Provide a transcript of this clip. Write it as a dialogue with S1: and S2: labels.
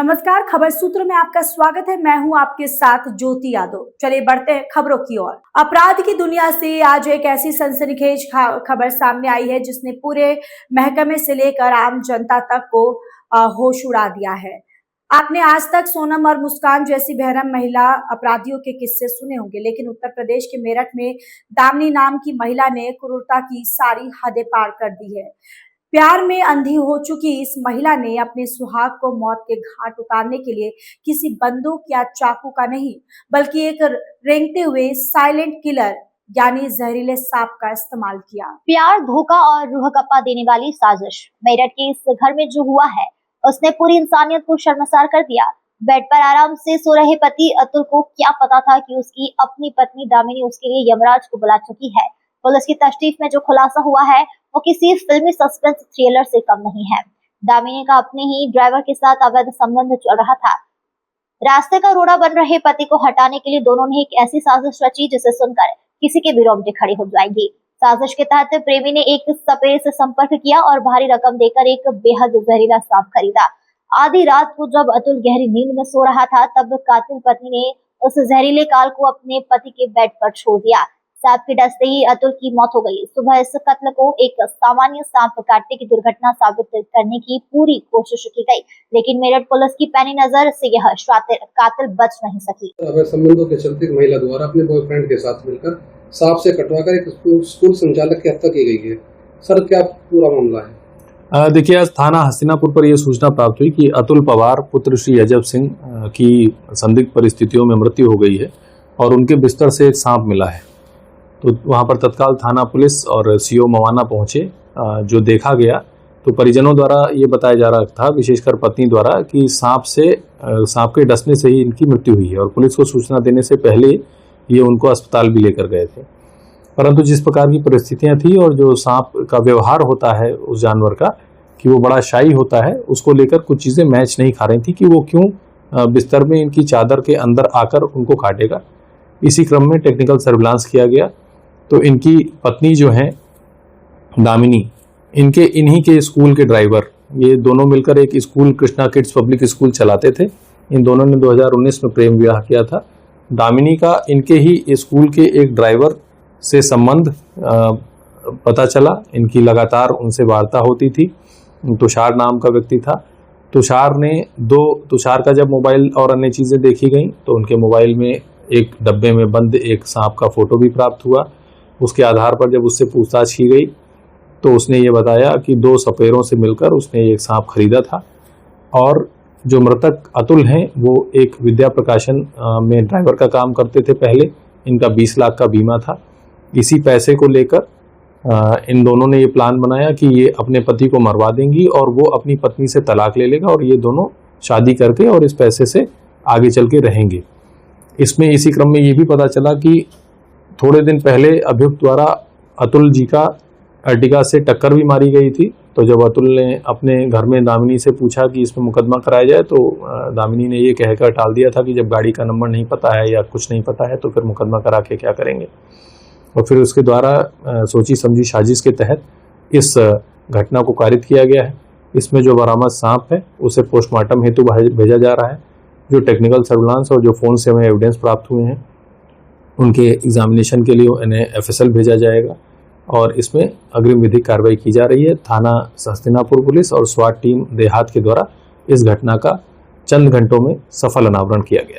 S1: नमस्कार, खबर सूत्र में आपका स्वागत है। मैं हूं आपके साथ ज्योति यादव। चलिए बढ़ते हैं खबरों की ओर। अपराध की दुनिया से आज एक ऐसी सनसनीखेज खबर सामने आई है जिसने पूरे महकमे से लेकर आम जनता तक को होश उड़ा दिया है। आपने आज तक सोनम और मुस्कान जैसी बेरहम महिला अपराधियों के किस्से सुने होंगे, लेकिन उत्तर प्रदेश के मेरठ में दामिनी नाम की महिला ने क्रूरता की सारी हदें पार कर दी है। प्यार में अंधी हो चुकी इस महिला ने अपने सुहाग को मौत के घाट उतारने के लिए किसी बंदूक या चाकू का नहीं, बल्कि एक रेंगते हुए साइलेंट किलर यानी जहरीले सांप का इस्तेमाल किया।
S2: प्यार, धोखा और रूह कप्पा देने वाली साजिश। मेरठ के इस घर में जो हुआ है उसने पूरी इंसानियत को शर्मसार कर दिया। बेड पर आराम से सो रहे पति अतुल को क्या पता था कि उसकी अपनी पत्नी दामिनी उसके लिए यमराज को बुला चुकी है। पुलिस की तफ्तीश में जो खुलासा हुआ है वो किसी फिल्मी सस्पेंस थ्रिलर से कम नहीं है। दामिनी का अपने ही ड्राइवर के साथ अवैध संबंध चल रहा था। रास्ते का रोड़ा बन रहे पति को हटाने के लिए दोनों ने एक ऐसी साजिश रची जिसे सुनकर किसी के भी रोंगटे खड़े हो जाएंगे। साजिश के तहत प्रेमी ने एक सपेरे से संपर्क किया और भारी रकम देकर एक बेहद जहरीला सांप खरीदा। आधी रात को जब अतुल गहरी नींद में सो रहा था तब कातिल पत्नी ने उस जहरीले काल को अपने पति के बेड पर छोड़ दिया। सांप के डसते ही अतुल की मौत हो गई। सुबह इस कत्ल को एक सामान्य सांप काटने की दुर्घटना साबित करने की पूरी कोशिश की गई, लेकिन मेरठ पुलिस की पैनी नजर से यह कातिल बच नहीं सकी।
S3: अवैध संबंधों के चलते महिला द्वारा अपने बॉयफ्रेंड के साथ मिलकर सांप से कटवाकर एक स्कूल संचालक की हत्या की गई है। सर, क्या पूरा मामला है?
S4: देखिए, आज थाना हस्तिनापुर पर यह सूचना प्राप्त हुई कि अतुल पवार पुत्र श्री अजब सिंह की संदिग्ध परिस्थितियों में मृत्यु हो गई है और उनके बिस्तर से एक सांप मिला है। तो वहां पर तत्काल थाना पुलिस और सीओ मवाना पहुंचे। जो देखा गया तो परिजनों द्वारा ये बताया जा रहा था, विशेषकर पत्नी द्वारा, कि सांप के डसने से ही इनकी मृत्यु हुई है और पुलिस को सूचना देने से पहले ये उनको अस्पताल भी लेकर गए थे। परंतु जिस प्रकार की परिस्थितियां थी और जो सांप का व्यवहार होता है उस जानवर का, कि वो बड़ा शाई होता है, उसको लेकर कुछ चीज़ें मैच नहीं खा रही थी कि वो क्यों बिस्तर में इनकी चादर के अंदर आकर उनको काटेगा। इसी क्रम में टेक्निकल सर्विलांस किया गया तो इनकी पत्नी जो है दामिनी, इन्हीं के स्कूल के ड्राइवर, ये दोनों मिलकर एक school Krishna kids public school चलाते थे। इन दोनों ने 2019 में प्रेम विवाह किया था। दामिनी का इनके ही स्कूल के एक ड्राइवर से संबंध पता चला। इनकी लगातार उनसे वार्ता होती थी। तुषार नाम का व्यक्ति था। तुषार का जब मोबाइल और अन्य चीज़ें देखी गई तो उनके मोबाइल में एक डब्बे में बंद एक सांप का फोटो भी प्राप्त हुआ। उसके आधार पर जब उससे पूछताछ की गई तो उसने ये बताया कि 2 सपेरों से मिलकर उसने एक सांप खरीदा था और जो मृतक अतुल हैं वो एक विद्या प्रकाशन में ड्राइवर का काम करते थे पहले। इनका 20 लाख का बीमा था। इसी पैसे को लेकर इन दोनों ने ये प्लान बनाया कि ये अपने पति को मरवा देंगी और वो अपनी पत्नी से तलाक ले लेगा और ये दोनों शादी करके और इस पैसे से आगे चल के रहेंगे। इसमें इसी क्रम में ये भी पता चला कि थोड़े दिन पहले अभियुक्त द्वारा अतुल जी का अर्टिगा से टक्कर भी मारी गई थी। तो जब अतुल ने अपने घर में दामिनी से पूछा कि इसमें मुकदमा कराया जाए तो दामिनी ने ये कहकर टाल दिया था कि जब गाड़ी का नंबर नहीं पता है या कुछ नहीं पता है तो फिर मुकदमा करा के क्या करेंगे। और फिर उसके द्वारा सोची समझी साजिश के तहत इस घटना को कारित किया गया है। इसमें जो बरामद सांप है उसे पोस्टमार्टम हेतु भेजा जा रहा है। जो टेक्निकल सर्विलांस और जो फ़ोन से हमें एविडेंस प्राप्त हुए हैं उनके एग्जामिनेशन के लिए इन्हें FSL भेजा जाएगा और इसमें अग्रिम विधिक कार्रवाई की जा रही है। थाना हस्तिनापुर पुलिस और स्वाट टीम देहात के द्वारा इस घटना का चंद घंटों में सफल अनावरण किया गया है।